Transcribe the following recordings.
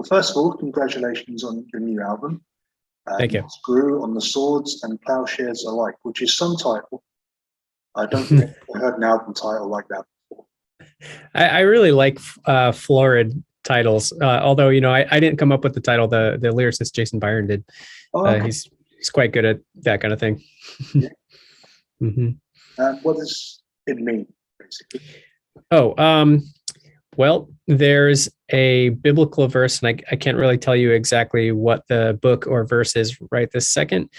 Well, first of all, congratulations on your new album. Thank you. Grew on the Swords and Plowshares Alike, which is some title. I don't think I've heard an album title like that before. I really like florid titles, although I didn't come up with the title. The lyricist Jason Byron did. Oh, okay. He's quite good at that kind of thing. Yeah. Mm-hmm. What does it mean, basically? Well, there's a biblical verse, and I can't really tell you exactly what the book or verse is right this second,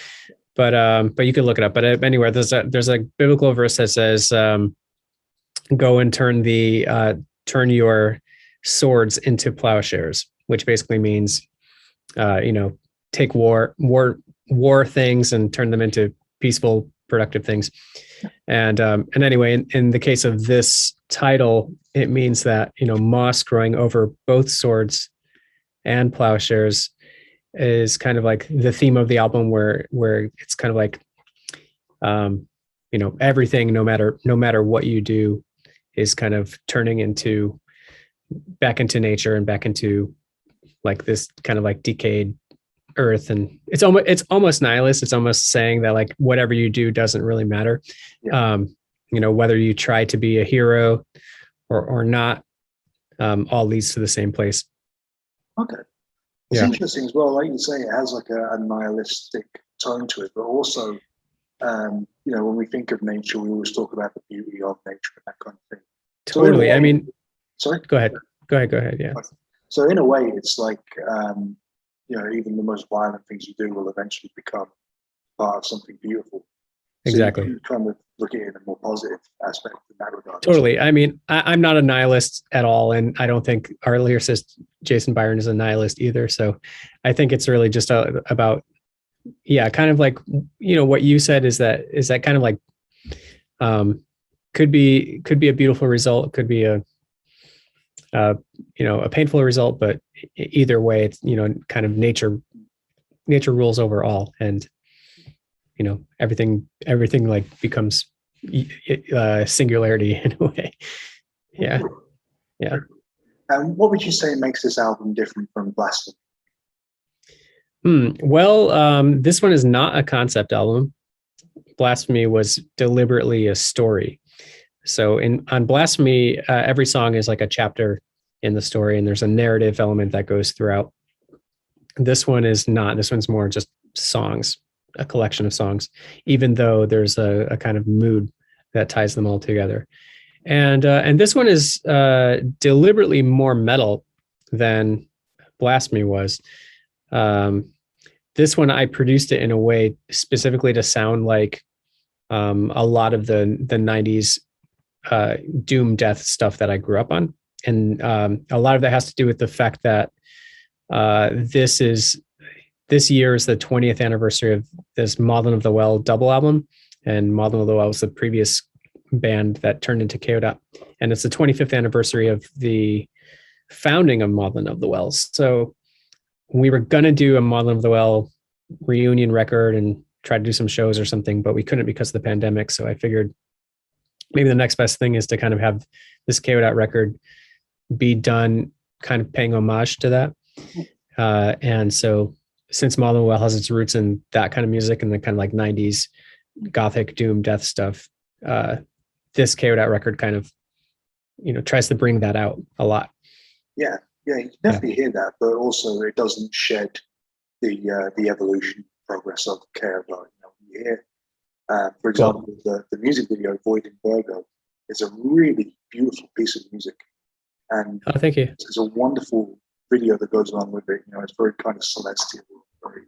but you can look it up. But anyway, there's a biblical verse that says, "Go and turn your swords into plowshares," which basically means, take war things and turn them into peaceful, productive things. And anyway, in the case of this title, it means that moss growing over both swords and plowshares is kind of like the theme of the album, where it's kind of like everything, no matter what you do, is kind of turning back into nature and back into like this kind of like decayed earth. And it's almost nihilist. It's almost saying that like whatever you do doesn't really matter. Yeah. Whether you try to be a hero or not, all leads to the same place. Okay. It's interesting as well. Like you say, it has like a nihilistic tone to it, but also, when we think of nature, we always talk about the beauty of nature and that kind of thing. Totally. Sorry? Go ahead. Yeah. So in a way, it's like, even the most violent things you do will eventually become part of something beautiful. Exactly. So you kind of look at it in a more positive aspect in that regard. Totally. I'm not a nihilist at all, and I don't think our lyricist Jason Byron is a nihilist either. So I think it's really just about, kind of like, what you said is that kind of like, could be a beautiful result, could be a painful result, but either way, it's, kind of nature rules over all, and everything like becomes singularity in a way. Yeah. What would you say makes this album different from Blasphemy? Well, this one is not a concept album. Blasphemy was deliberately a story. So on Blasphemy, every song is like a chapter in the story, and there's a narrative element that goes throughout. This one is not. This one's more just songs, a collection of songs, even though there's a kind of mood that ties them all together. And this one is deliberately more metal than Blasphemy was. This one, I produced it in a way specifically to sound like a lot of the 90s doom death stuff that I grew up on. And a lot of that has to do with the fact that this year is the 20th anniversary of this Maudlin of the Well double album. And Maudlin of the Well was the previous band that turned into Kayo Dot. And it's the 25th anniversary of the founding of Maudlin of the Well. So we were going to do a Maudlin of the Well reunion record and try to do some shows or something, but we couldn't because of the pandemic. So I figured maybe the next best thing is to kind of have this Kayo Dot record be done kind of paying homage to that. And so since Maudlin of the Well has its roots in that kind of music and the kind of like 90s gothic doom death stuff, this Kayo Dot record kind of, tries to bring that out a lot. Yeah, you can definitely hear that, but also it doesn't shed the evolution progress of Kayo Dot. You hear, for example, the music video "Void in Virgo" is a really beautiful piece of music, and thank you. There's a wonderful video that goes along with it. It's very kind of celestial, very,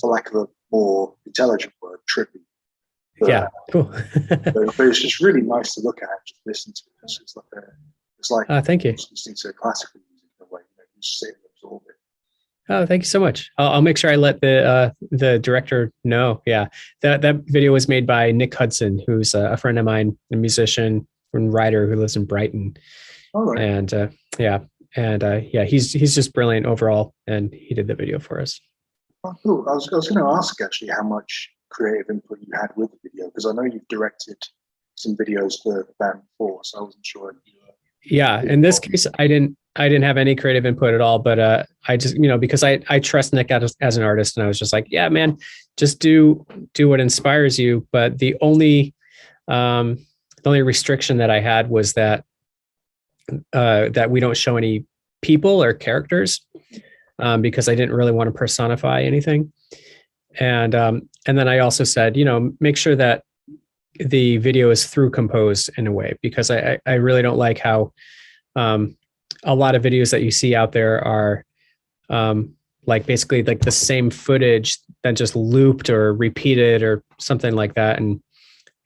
for lack of a more intelligent word, trippy. But, cool. but it's just really nice to look at and just listen to. It's like thank you. Listening to classical music in a way. You just sit and absorb it. Oh, thank you so much. I'll make sure I let the director know. Yeah, that video was made by Nick Hudson, who's a friend of mine, a musician and writer who lives in Brighton. All right. And he's just brilliant overall, and he did the video for us. Oh, cool. I was going to ask actually how much creative input you had with the video, because I know you've directed some videos for the band before, so I wasn't sure. Yeah, in this case, I didn't I didn't have any creative input at all, but I just, because I trust Nick as an artist, and I was just like, yeah, man, just do what inspires you. But the only restriction that I had was that that we don't show any people or characters, because I didn't really want to personify anything. And then I also said, make sure that the video is through composed in a way, because I really don't like how a lot of videos that you see out there are like basically like the same footage that just looped or repeated or something like that. And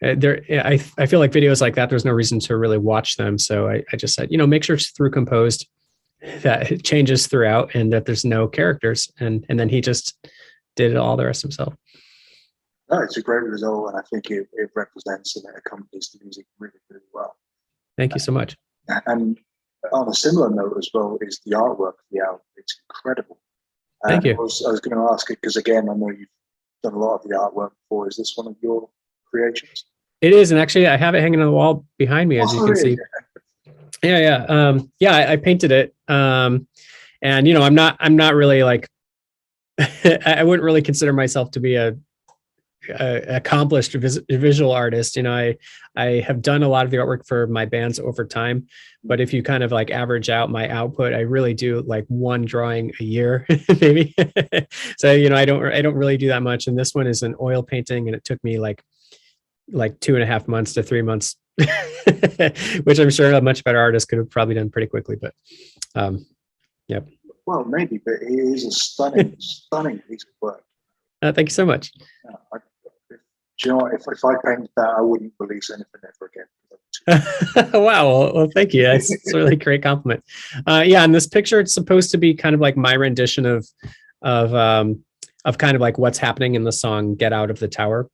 I feel like videos like that, there's no reason to really watch them. So I just said, make sure it's through composed, that it changes throughout, and that there's no characters. And then he just did all the rest himself. No, it's a great result, and I think it represents and it accompanies the music really, really well. Thank you so much. And on a similar note as well is the artwork of the album. It's incredible. Thank you. I was going to ask it because, again, I know you've done a lot of the artwork before. Is this one of your creations? It is, and actually, I have it hanging on the wall behind me, as you can see. Yeah. I painted it, and I'm not really like I wouldn't really consider myself to be a accomplished visual artist. I have done a lot of the artwork for my bands over time, but if you kind of like average out my output, I really do like one drawing a year, maybe. So I don't really do that much. And this one is an oil painting, and it took me like 2.5 months to 3 months, which I'm sure a much better artist could have probably done pretty quickly. But yeah. Well, maybe, but it is a stunning, stunning piece of work. Thank you so much. Do you know what? If I painted that, I wouldn't release anything ever again. Wow. Well, thank you. That's a really great compliment. Yeah. In this picture, it's supposed to be kind of like my rendition of kind of like what's happening in the song "Get Out of the Tower."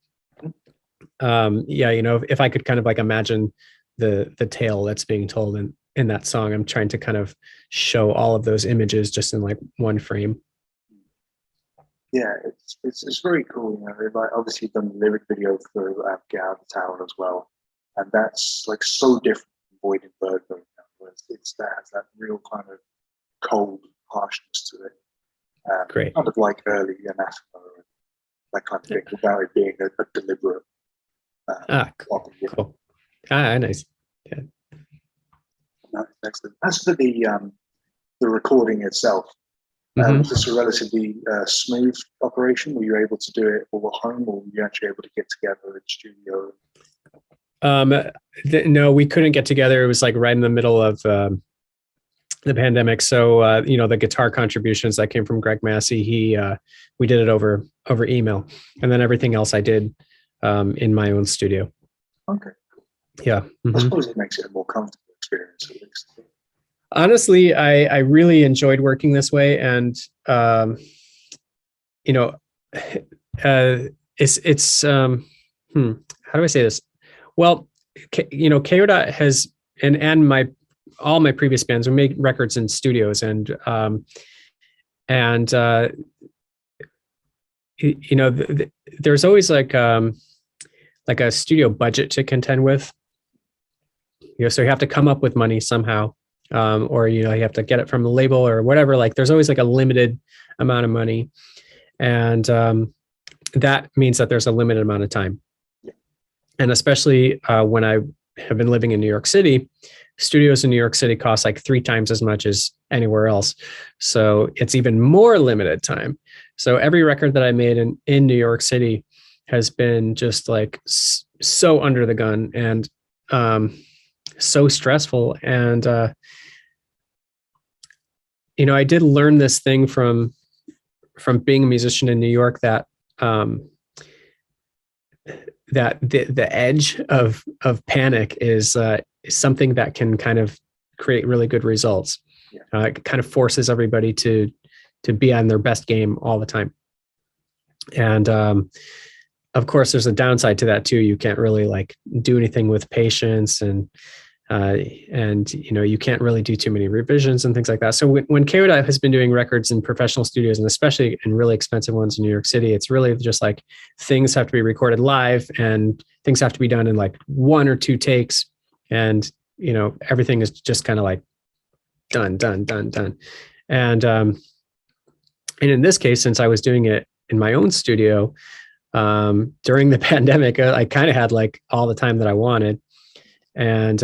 Yeah. If I could kind of like imagine the tale that's being told in that song, I'm trying to kind of show all of those images just in like one frame. Yeah, it's very cool. Like obviously you've done the lyric video for "Get Out of the Tower" as well, and that's like so different from "Void in Bird." It's that has that real kind of cold harshness to it. Great, kind of like early Anathema, that kind of thing, without it being a deliberate. Cool. Nice. Yeah. No, excellent. As for the recording itself. Was this a relatively smooth operation? Were you able to do it all at home, or were you actually able to get together in studio? No, we couldn't get together. It was like right in the middle of the pandemic. So the guitar contributions that came from Greg Massey, we did it over email, and then everything else I did in my own studio. Okay. Cool. Yeah. I suppose it makes it a more comfortable experience at least. Honestly, I really enjoyed working this way, and it's how do I say this? Well, Kayo Dot has and all my previous bands, we made records in studios, and there's always like a studio budget to contend with. So you have to come up with money somehow. Or you have to get it from the label or whatever. Like there's always like a limited amount of money, and that means that there's a limited amount of time. Yeah. And especially when I have been living in New York City, studios in New York City cost like 3 times as much as anywhere else, so it's even more limited time. So every record that I made in New York City has been just like so under the gun and so stressful. And I did learn this thing from being a musician in New York, that that the edge of panic is something that can kind of create really good results. Yeah. It kind of forces everybody to be on their best game all the time. And of course, there's a downside to that too. You can't really like do anything with patience, and you can't really do too many revisions and things like that. So when Kayo Dot has been doing records in professional studios, and especially in really expensive ones in New York City, it's really just like things have to be recorded live, and things have to be done in like 1 or 2 takes, and everything is just kind of like done. And in this case, since I was doing it in my own studio, during the pandemic, I kind of had like all the time that I wanted. And,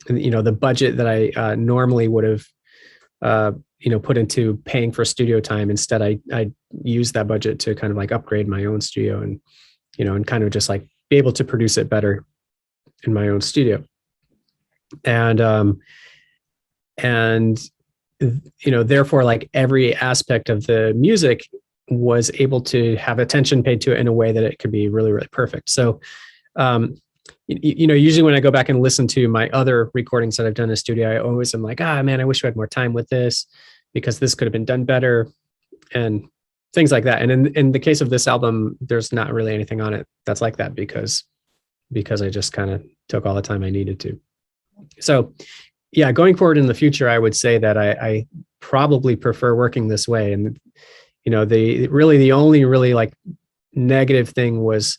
the budget that I normally would have, put into paying for studio time, instead, I used that budget to kind of like upgrade my own studio and, and kind of just like be able to produce it better in my own studio. And therefore, like every aspect of the music was able to have attention paid to it in a way that it could be really, really perfect. So, usually when I go back and listen to my other recordings that I've done in the studio, I always am like, man, I wish I had more time with this because this could have been done better and things like that. And in the case of this album, there's not really anything on it that's like that because I just kind of took all the time I needed to. So yeah, going forward in the future, I would say that I probably prefer working this way. And, the only really like negative thing was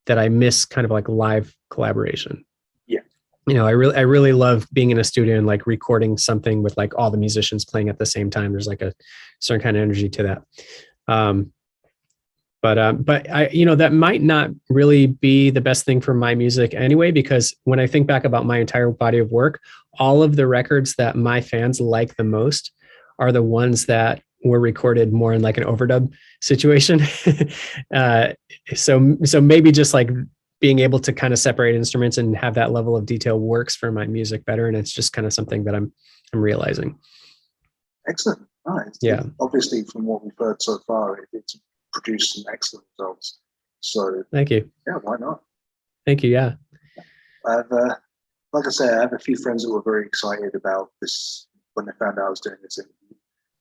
that I miss kind of like live collaboration. Yeah. I really love being in a studio and like recording something with like all the musicians playing at the same time. There's like a certain kind of energy to that. But I, that might not really be the best thing for my music anyway, because when I think back about my entire body of work, all of the records that my fans like the most are the ones that were recorded more in like an overdub situation. So maybe just like being able to kind of separate instruments and have that level of detail works for my music better. And it's just kind of something that I'm realizing. Excellent. Nice. Yeah. Obviously, from what we've heard so far, it's produced some excellent results. So thank you. Yeah, why not? Thank you. Yeah. I've, like I say, I have a few friends that were very excited about this when they found out I was doing this interview.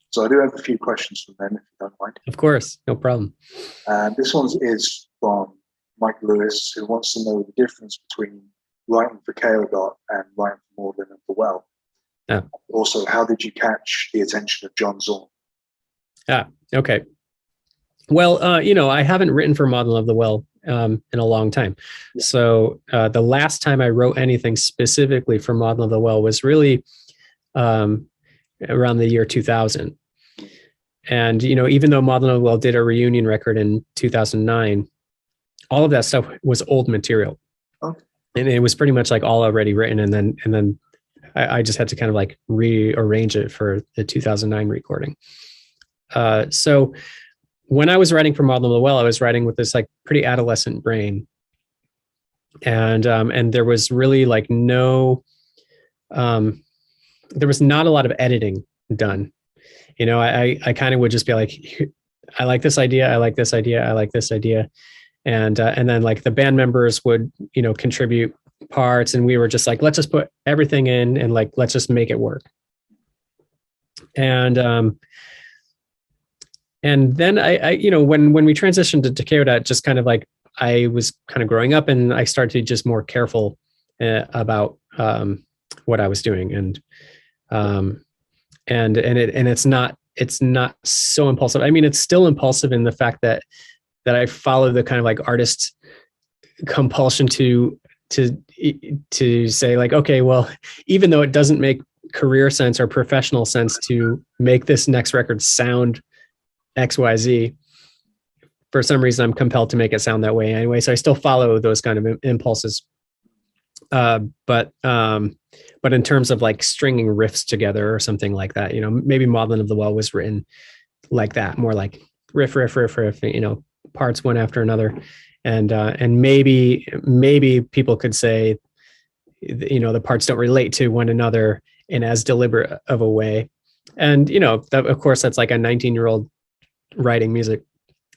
So I do have a few questions from them, if you don't mind. Of course, no problem. This one is from Mike Lewis, who wants to know the difference between writing for Kayo Dot and writing for Maudlin Of The Well. Yeah. Also, how did you catch the attention of John Zorn? Okay. Well, I haven't written for Maudlin Of The Well in a long time. Yeah. So the last time I wrote anything specifically for Maudlin Of The Well was really around the year 2000. And, even though Maudlin Of The Well did a reunion record in 2009, all of that stuff was old material. Okay. And it was pretty much like all already written. And then I just had to kind of like rearrange it for the 2009 recording. So when I was writing for Maudlin Of The Well, I was writing with this like pretty adolescent brain. And there was really like there was not a lot of editing done. I kind of would just be like, I like this idea. I like this idea. I like this idea. And then like the band members would, contribute parts, and we were just like, let's just put everything in and like, let's just make it work. And then I when we transitioned to Kayo Dot, just kind of like, I was kind of growing up and I started to just more careful about what I was doing. And it's not so impulsive. I mean, it's still impulsive in the fact that I follow the kind of like artist compulsion to say like, okay, well, even though it doesn't make career sense or professional sense to make this next record sound XYZ, for some reason I'm compelled to make it sound that way anyway. So I still follow those kind of impulses. But in terms of like stringing riffs together or something like that, maybe Maudlin Of The Well was written like that, more like riff, parts one after another. And maybe people could say, the parts don't relate to one another in as deliberate of a way. And, of course, that's like a 19-year-old writing music.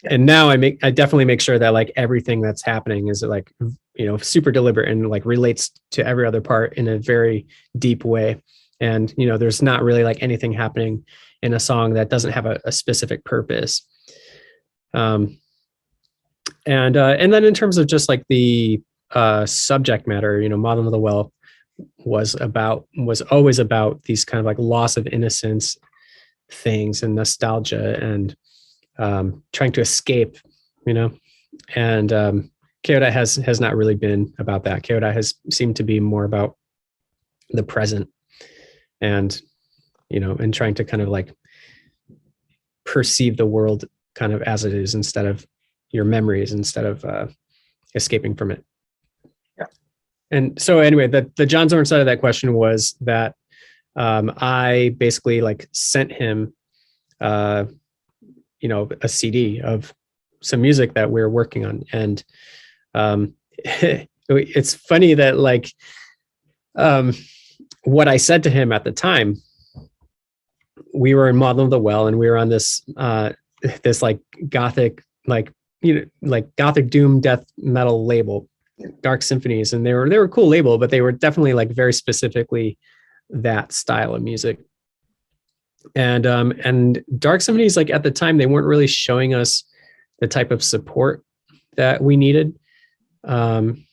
And now I definitely make sure that like everything that's happening is like, super deliberate and like relates to every other part in a very deep way. And, there's not really like anything happening in a song that doesn't have a specific purpose. And then in terms of just like the subject matter, Maudlin Of The Well was always about these kind of like loss of innocence things and nostalgia and trying to escape, and Kayo Dot has not really been about that. Kayo Dot has seemed to be more about the present and and trying to kind of like perceive the world kind of as it is instead of your memories, instead of escaping from it. Yeah. And so anyway, the John Zorn side of that question was that I basically like sent him, a CD of some music that we were working on. And it's funny that like what I said to him at the time, we were in Maudlin of the Well, and we were on this this like gothic, like gothic doom death metal label, Dark Symphonies, and they were a cool label, but they were definitely like very specifically that style of music. And Dark Symphonies, like at the time, they weren't really showing us the type of support that we needed. And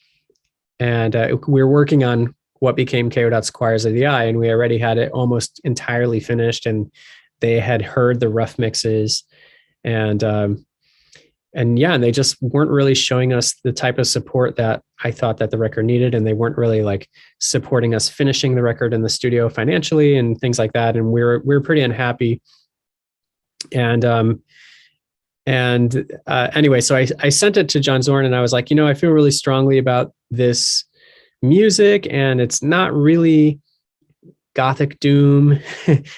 we were working on what became Kayo Dot's Choirs of the Eye, and we already had it almost entirely finished, and they had heard the rough mixes, and they just weren't really showing us the type of support that I thought that the record needed, and they weren't really like supporting us finishing the record in the studio financially and things like that, and we were pretty unhappy. Anyway, so I sent it to John Zorn, and I was like, I feel really strongly about this music, and it's not really gothic doom.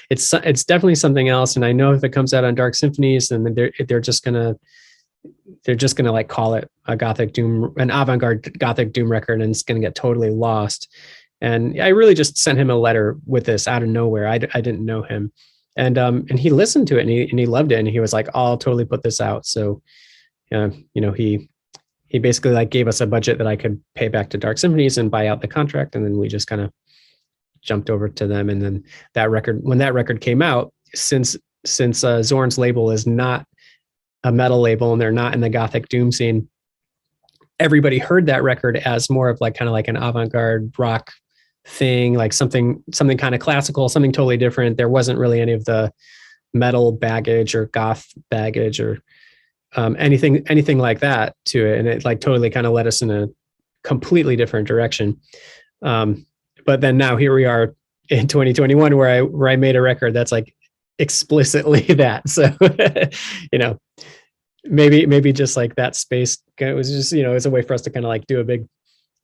It's definitely something else, and I know if it comes out on Dark Symphonies, then they're just gonna like call it a gothic doom, an avant-garde gothic doom record, and it's gonna get totally lost. And I really just sent him a letter with this out of nowhere. I didn't know him, and he listened to it, and he loved it, and he was like, I'll totally put this out. So he basically like gave us a budget that I could pay back to Dark Symphonies and buy out the contract, and then we just kind of jumped over to them. And then when that record came out, since Zorn's label is not a metal label and they're not in the gothic doom scene, everybody heard that record as more of like kind of like an avant-garde rock thing, like something kind of classical, something totally different. There wasn't really any of the metal baggage or goth baggage or anything like that to it, and it like totally kind of led us in a completely different direction. But then now here we are in 2021, where I made a record that's like explicitly that. So maybe just like that space, it was just it's a way for us to kind of like do a big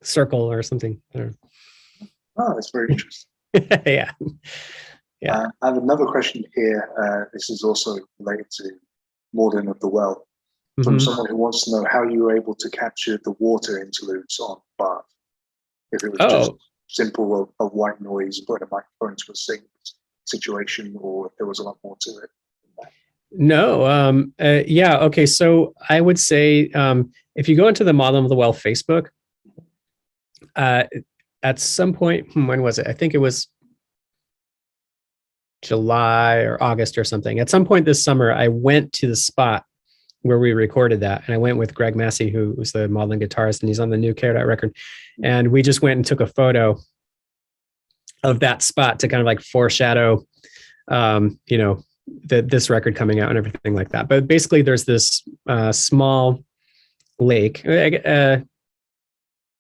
circle or something. Oh, that's very interesting. Yeah. I have another question here. This is also related to Maudlin of the Well, from someone who wants to know how you were able to capture the water interludes on Bath. If it was just simple of white noise, put a microphone to a sync situation, or if there was a lot more to it. No. Yeah. Okay. So I would say if you go into the Maudlin of the Well Facebook, at some point, when was it? I think it was July or August or something. At some point this summer, I went to the spot where we recorded that, and I went with Greg Massey, who was the Maudlin guitarist, and he's on the new Kayo Dot record. And we just went and took a photo of that spot to kind of like foreshadow, this record coming out and everything like that. But basically, there's this small lake.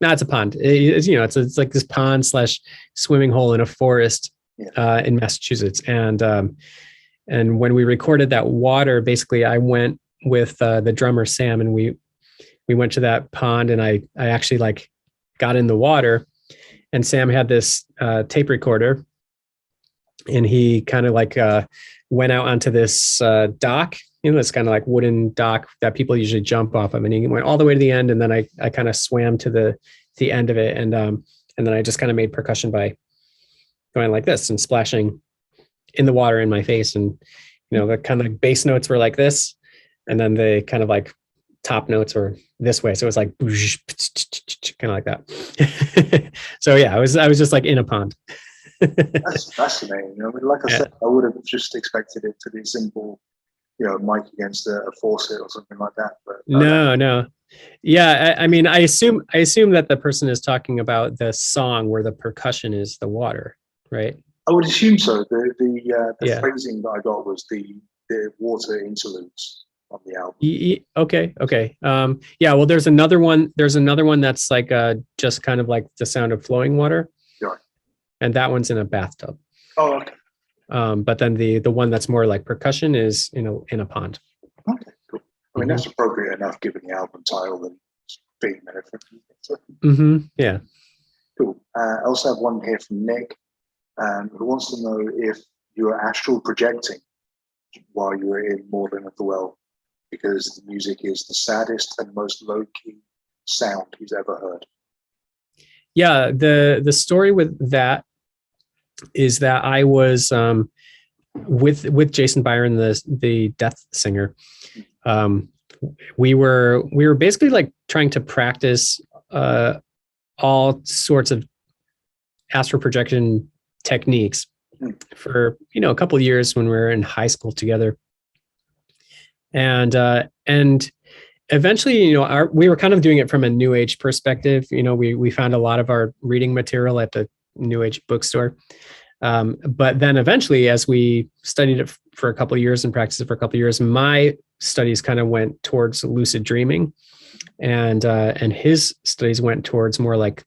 No, it's a pond. It's like this pond / swimming hole in a forest in Massachusetts. And when we recorded that water, basically, I went with the drummer Sam, and we went to that pond, and I actually like got in the water, and Sam had this tape recorder, and he kind of like went out onto this dock, this kind of like wooden dock that people usually jump off of, and he went all the way to the end, and then I kind of swam to the end of it, and then I just kind of made percussion by going like this and splashing in the water in my face, and the kind of bass notes were like this, and then the kind of like top notes were this way, so it was like kind of like that. So yeah, I was just like in a pond. That's fascinating. I mean, like I said, I would have just expected it to be simple, mic against a faucet or something like that. But no. Yeah, I mean, I assume that the person is talking about the song where the percussion is the water, right? I would assume so. The phrasing that I got was the water interludes on the album. Okay. Yeah. Well, there's another one. That's like just kind of like the sound of flowing water. Right. And that one's in a bathtub. Oh, okay. But then the one that's more like percussion is in a pond. Okay, cool. I mean, that's appropriate enough given the album title and theme and everything. So, Yeah. cool. I also have one here from Nick, who wants to know if you were astral projecting while you were in Maudlin of the Well, because the music is the saddest and most low-key sound he's ever heard. Yeah, the story with that is that I was with Jason Byron, the death singer. We were basically like trying to practice all sorts of astral projection techniques for a couple of years when we were in high school together, and eventually we were kind of doing it from a new age perspective. We found a lot of our reading material at the new age bookstore, but then eventually, as we studied it for a couple of years and practiced it for a couple of years, my studies kind of went towards lucid dreaming, and his studies went towards more like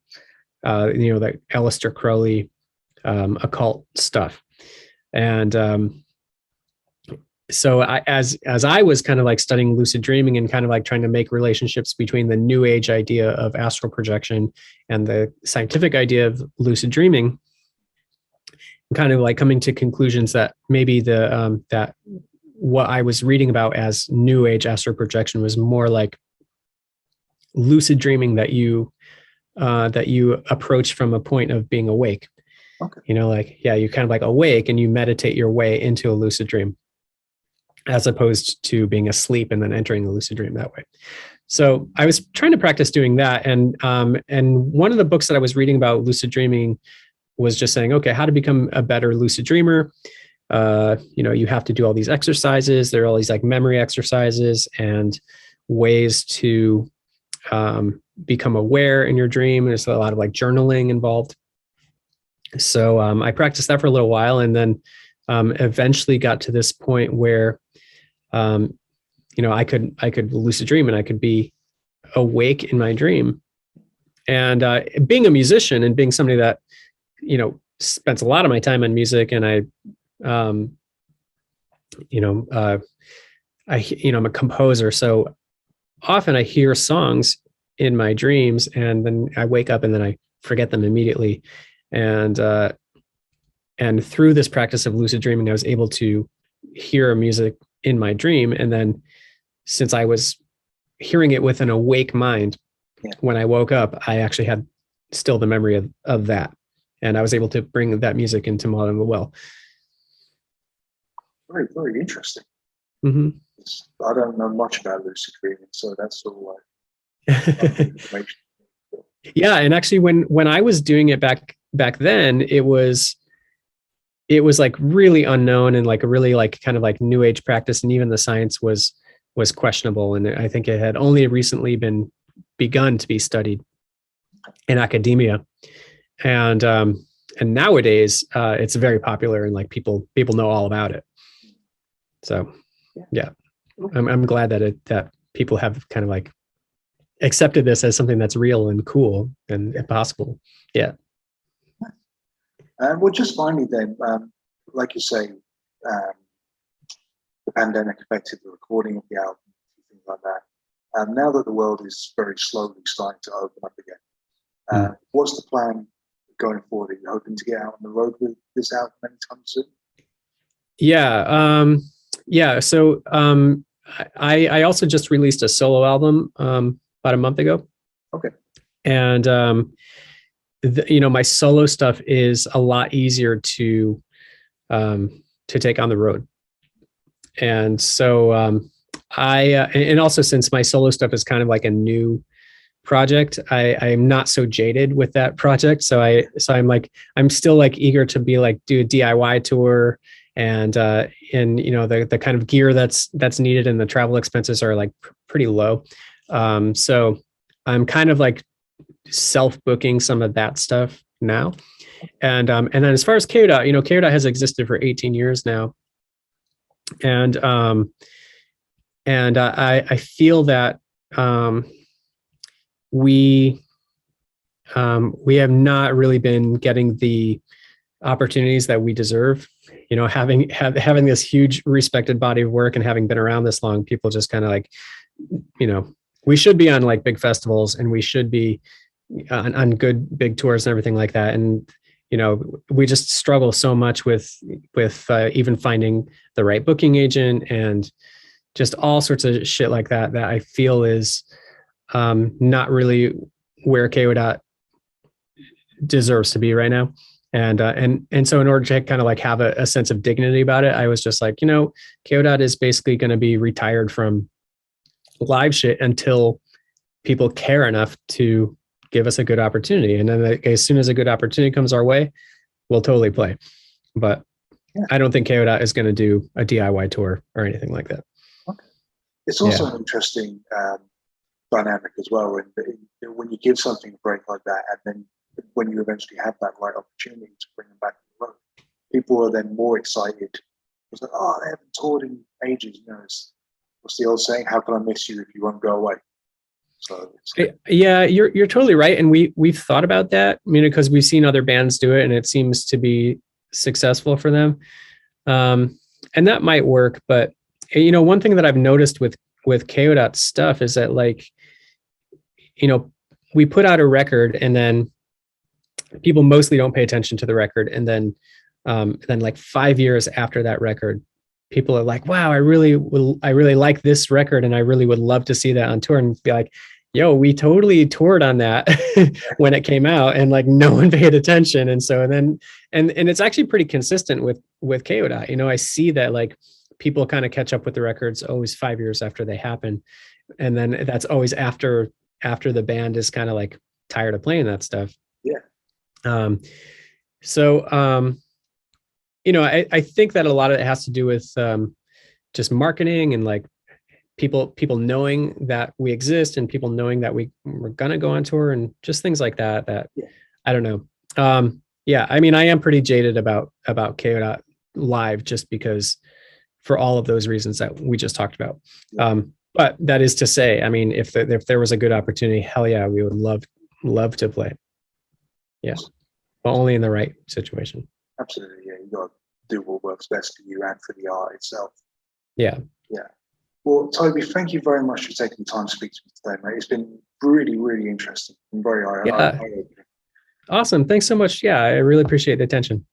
the Aleister Crowley occult stuff. And so as I was kind of like studying lucid dreaming and kind of like trying to make relationships between the new age idea of astral projection and the scientific idea of lucid dreaming, kind of like coming to conclusions that maybe that what I was reading about as new age astral projection was more like lucid dreaming that you approach from a point of being awake. Okay. You kind of like awake and you meditate your way into a lucid dream, as opposed to being asleep and then entering a lucid dream that way. So I was trying to practice doing that. And one of the books that I was reading about lucid dreaming was just saying, okay, how to become a better lucid dreamer. You have to do all these exercises. There are all these like memory exercises and ways to become aware in your dream. There's a lot of like journaling involved. So I practiced that for a little while, and then eventually got to this point where I could lucid dream and I could be awake in my dream. And being a musician and being somebody that spends a lot of my time on music, and I'm a composer, so often I hear songs in my dreams, and then I wake up and then I forget them immediately. And through this practice of lucid dreaming, I was able to hear music in my dream. And then since I was hearing it with an awake mind, when I woke up, I actually had still the memory of that. And I was able to bring that music into Maudlin of the Well. Very, very interesting. Mm-hmm. I don't know much about lucid dreaming, so that's all information. Yeah, and actually, when I was doing it back then, it was like really unknown and like a really like kind of like new age practice, and even the science was questionable, and I think it had only recently begun to be studied in academia, and nowadays it's very popular and like people know all about it. So yeah, I'm glad that people have kind of like accepted this as something that's real and cool and possible. Yeah. Well, just finally then, like you say, the pandemic affected the recording of the album, things like that. Now that the world is very slowly starting to open up again, what's the plan going forward? Are you hoping to get out on the road with this album anytime soon? Yeah. So I also just released a solo album about a month ago. Okay. And my solo stuff is a lot easier to take on the road. And so and also since my solo stuff is kind of like a new project, I'm not so jaded with that project. So I'm still like eager to be like do a DIY tour, and the kind of gear that's needed and the travel expenses are like pretty low. So I'm kind of like self-booking some of that stuff now. And then as far as Kayo Dot, Kayo Dot has existed for 18 years now. And I feel that we have not really been getting the opportunities that we deserve. You know, having this huge respected body of work and having been around this long, people just kind of like, you know, we should be on like big festivals and we should be on good big tours and everything like that. And, you know, we just struggle so much with even finding the right booking agent and just all sorts of shit like that, that I feel is not really where Kayo Dot deserves to be right now. And so in order to kind of like have a sense of dignity about it, I was just like, you know, Kayo Dot is basically going to be retired from live shit until people care enough to give us a good opportunity. And then like, as soon as a good opportunity comes our way, we'll totally play. But I don't think Kayo Dot is going to do a DIY tour or anything like that. Okay. It's also an interesting dynamic as well. When you give something a break like that, and then when you eventually have that right opportunity to bring them back to the road, people are then more excited. It's like, oh, they haven't toured in ages. You know, what's the old saying? How can I miss you if you won't go away? So yeah, you're totally right, and we've thought about that. I mean, because we've seen other bands do it, and it seems to be successful for them, and that might work. But you know, one thing that I've noticed with Kayo Dot stuff is that, like, you know, we put out a record and then people mostly don't pay attention to the record, and then like 5 years after that record, people are like, wow, I really like this record and I really would love to see that on tour, and be like, yo, we totally toured on that when it came out, and like no one paid attention. And so then and it's actually pretty consistent with Kayo Dot. You know, I see that like people kind of catch up with the records always 5 years after they happen, and then that's always after the band is kind of like tired of playing that stuff. You know, I think that a lot of it has to do with just marketing and like people knowing that we exist, and people knowing that we're going to go on tour, and just things like that I don't know. I mean, I am pretty jaded about Kayo Dot live, just because for all of those reasons that we just talked about. But that is to say, I mean, if there was a good opportunity, hell yeah, we would love to play. Yeah. But only in the right situation. Absolutely, yeah. You got to do what works best for you and for the art itself. Yeah. Well, Toby, thank you very much for taking the time to speak to me today, mate. It's been really, really interesting and very eye-opening. Awesome. Thanks so much. Yeah, I really appreciate the attention.